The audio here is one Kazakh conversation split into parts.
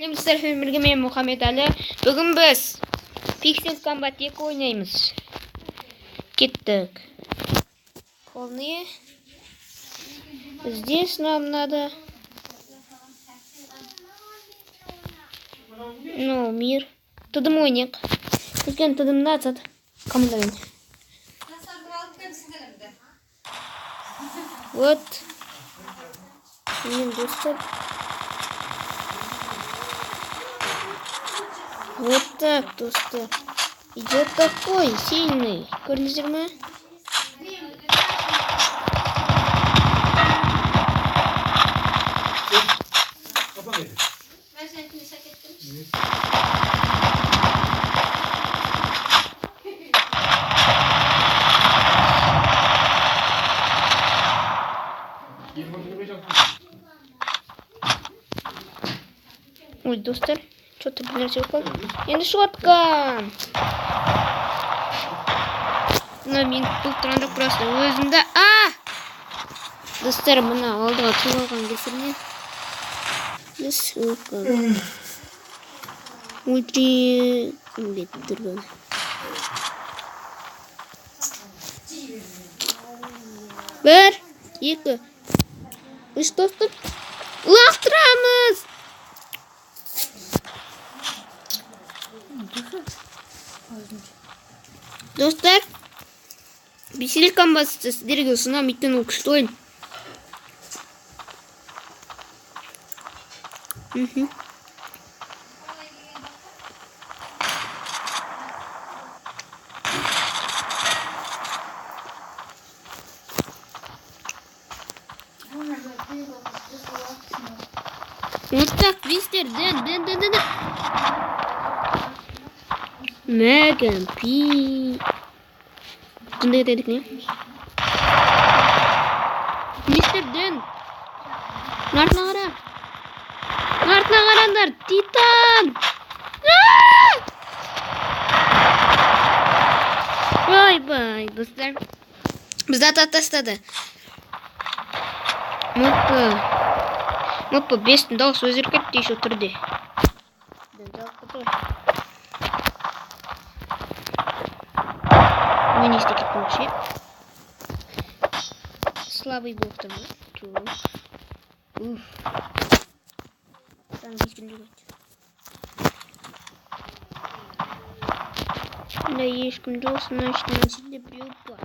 Сіздермен бірге мен Мұхаммед-Әлі. Бүгін біз Pixel Combat 2 ойнаймыз. Кеттік. Полные. Здесь нам надо... Ну, мир. Тыдым ойнек. Өткен тыдым назад. Командамен. Вот. Мен достар. Вот так, достар. Идет такой сильный. Көрдіңіздер ме? Ой, достар, что-то бір нәрсе оқып. Енді шотка. Мына мен бұл тұрған жоқ просто өзімді. Достар, мына алдыға туып алған кесірінен. Ссылка. Ультри тұрған. Бір, екі, үш достар. Лақтырамыз. Достар, Pixel Combat сіздерге ұсынамын, өйткені ол күшті ойын. Вот так, вистер, дэн. Меган Пи. Қандай дедік не? Мистер Дэн. Артына қара. Артына қараңдар. Титан. Бай, достар. Бізді атат тастады. Моппа 5-тің дауысы өзгеріп еще түрде. Мен есте кеттім ше. Слабый блоктар ма? Там ешкім жоқ. Да ешкім жоқ, значит мен сізде біреу бар.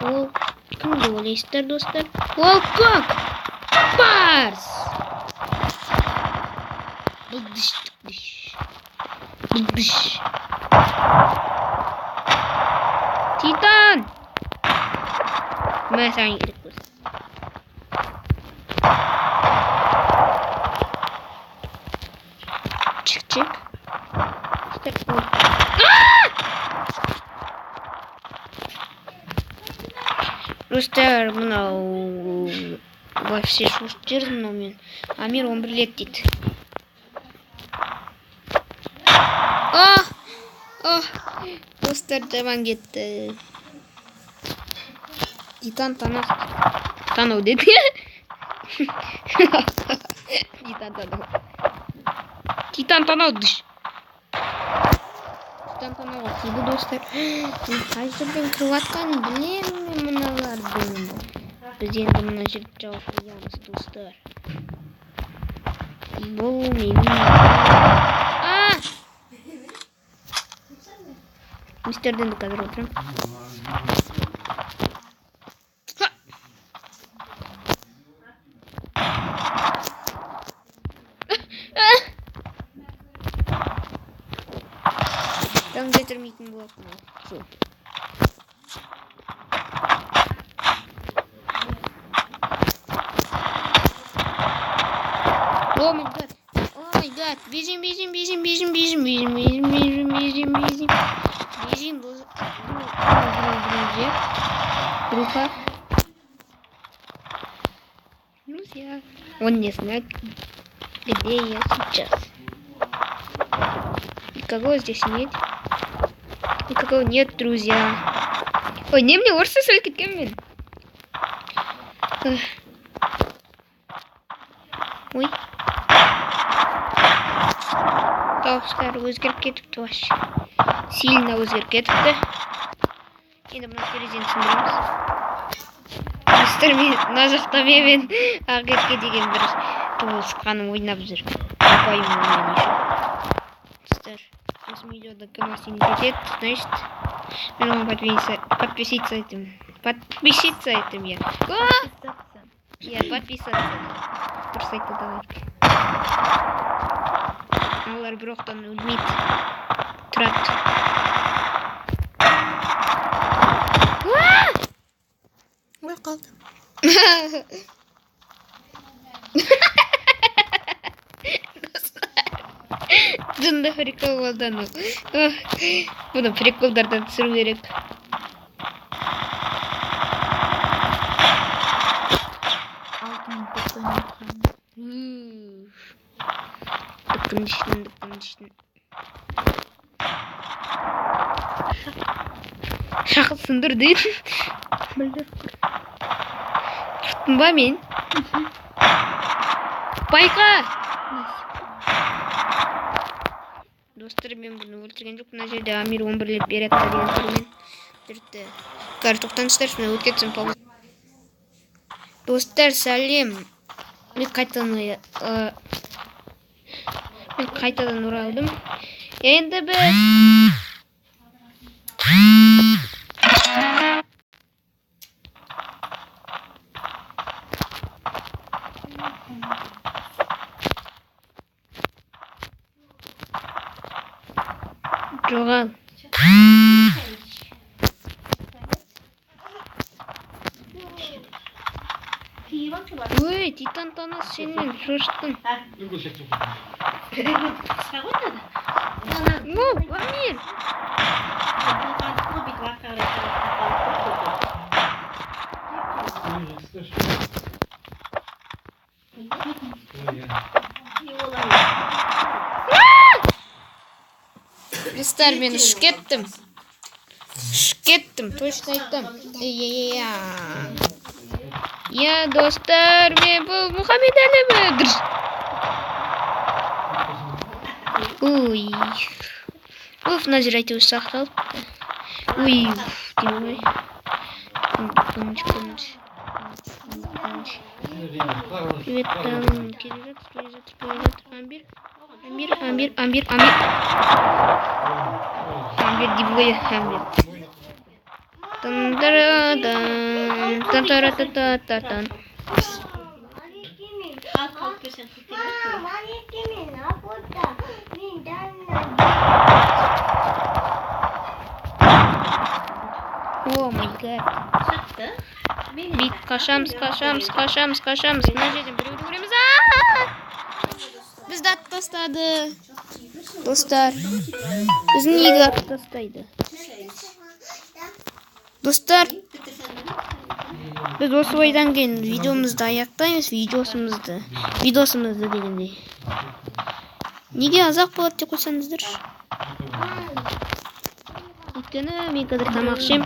Ол кім деп ойлайсыздар, достар? Ол как? Барс! Бұлдыш. Титан! Мен саған керек болсын. Чик. Достар, мынау вообще шошып жүрдім мынау мен. Амир 11 лет дейді. Достар, жаман кетті. Титан танау деді. Титан танау дұш. Титан танауға тиді, достар. Қай жерден кіріватқан білемін мыналарды. Біз енді мына жерді жауып қоямыз, достар. Бұл менің. Мистер Дэнді қазір отырам. Там жетірмейтін болады. О май гад. Бежим. Друзья. Он не знает, где я сейчас. Никого здесь нет. Никакого нет, друзья. Ой, не мне орсы сөль кеткен мен. Ой. дауыстары өзгеріп кетіпті вообще. Сильно өзгеріп кетіпті. Енді мына терезені түсіндіреміз. Достар, мына жақта мен Ақерке деген бір туысқаным ойнап жүр. Апайым ойнайды еще. Достар, осы видеода кім сеніп кетеді, значит, мен оған подписаться етім, я. Я подписаться. Дұрыс айтты давай. Алар біроқтан өлмейді. Тұрады. Ой, қалды. Жында прикол болды анау. Бұны приколдардан түсіру керек. Дұқтың ішін. Шақы сындыр дейді. Құрттың ба мен? Байқа! Достар, мен бұны өлтірген жоқ. Мына жерде Амир 11-леп береді деген түрмен жүрді. Қазір тоқтаңыздар, мына өткетсін пауыз. Достар, сәлем. Мен қайтадан оралдым. Енді біз жоғал. Ой, Титан Танас, сенен шоштың. Ну, Амир. Достар, мен ұшып кеттім, точно айттым. Я, достар, мен бұл Мұхаммед Әлімі. Ой. Уф, мына жер әйтеуір сақталып. Ой, демей. Күнш. Привет, там келе жатыр. Амир. Амир деп қой, Амир. Тан-тара-тан. О май гад. Бит қашамыз. Мына жерден біреуді көреміз. Бізді атып тастады. Достар, біздің неге атып тастайды? Достар, біз осы ойдан кейін видеомызды аяқтаймыз. Видеосымызды дегендей. Неге азақ болады деп қойсаңыздар? Өйткені мен қазір тамақ ішем.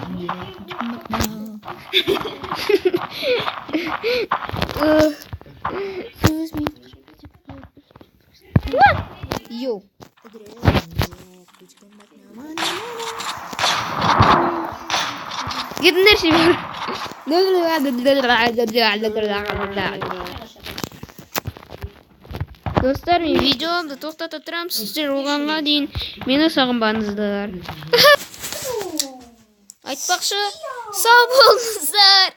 Йоу. Кетіңдер шебер. Достар, мен видеомды тоқтата тұрамын. Сіздер оғанға дейін мені сағынбаңыздар. Айтпақшы, сау болыңыздар.